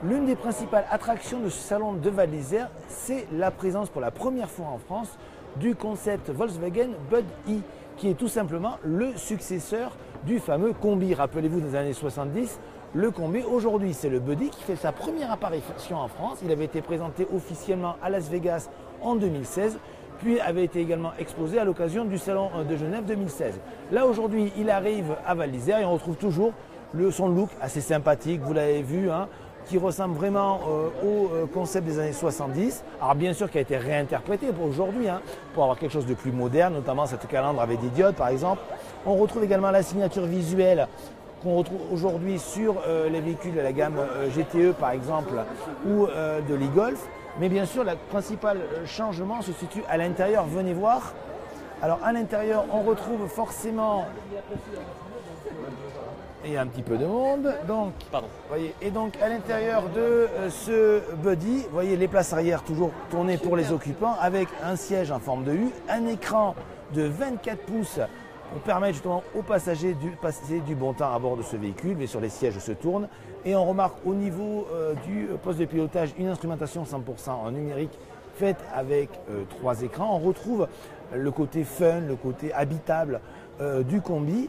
L'une des principales attractions de ce salon de Val d'Isère, c'est la présence pour la première fois en France du concept Volkswagen Bud.E, qui est tout simplement le successeur du fameux Combi. Rappelez-vous, dans les années 70, le Combi, aujourd'hui, c'est le Bud.E qui fait sa première apparition en France. Il avait été présenté officiellement à Las Vegas en 2016, puis avait été également exposé à l'occasion du Salon de Genève 2016. Là, aujourd'hui, il arrive à Val d'Isère et on retrouve toujours son look assez sympathique, vous l'avez vu, hein, qui ressemble vraiment au concept des années 70. Alors bien sûr qui a été réinterprété pour aujourd'hui, hein, pour avoir quelque chose de plus moderne, notamment cette calandre avec des diodes par exemple. On retrouve également la signature visuelle qu'on retrouve aujourd'hui sur les véhicules de la gamme GTE par exemple ou de l'e-Golf. Mais bien sûr, le principal changement se situe à l'intérieur. Venez voir. Alors à l'intérieur, on retrouve forcément... Il y a un petit peu de monde, donc, voyez, et donc à l'intérieur de ce Bud.E, vous voyez les places arrière toujours tournées pour les occupants avec un siège en forme de U, un écran de 24 pouces pour permettre justement aux passagers de passer du bon temps à bord de ce véhicule, mais sur les sièges se tournent. Et on remarque au niveau du poste de pilotage une instrumentation 100% en numérique faite avec 3 écrans. On retrouve le côté fun, le côté habitable du Combi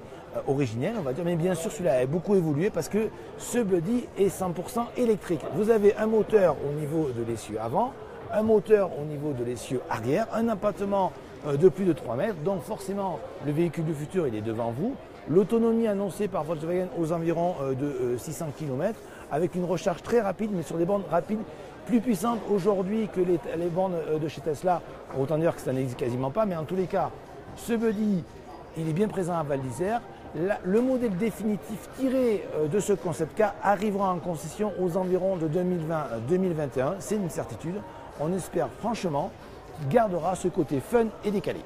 originel, on va dire, mais bien sûr celui-là a beaucoup évolué parce que ce Bud.E est 100% électrique. Vous avez un moteur au niveau de l'essieu avant, un moteur au niveau de l'essieu arrière, un empattement de plus de 3 mètres, donc forcément le véhicule du futur il est devant vous. L'autonomie annoncée par Volkswagen aux environs de 600 km avec une recharge très rapide, mais sur des bornes rapides plus puissantes aujourd'hui que les bornes de chez Tesla. Autant dire que ça n'existe quasiment pas, mais en tous les cas, ce Bud.E il est bien présent à Val d'Isère. Le modèle définitif tiré de ce concept car arrivera en concession aux environs de 2020-2021. C'est une certitude. On espère franchement qu'il gardera ce côté fun et décalé.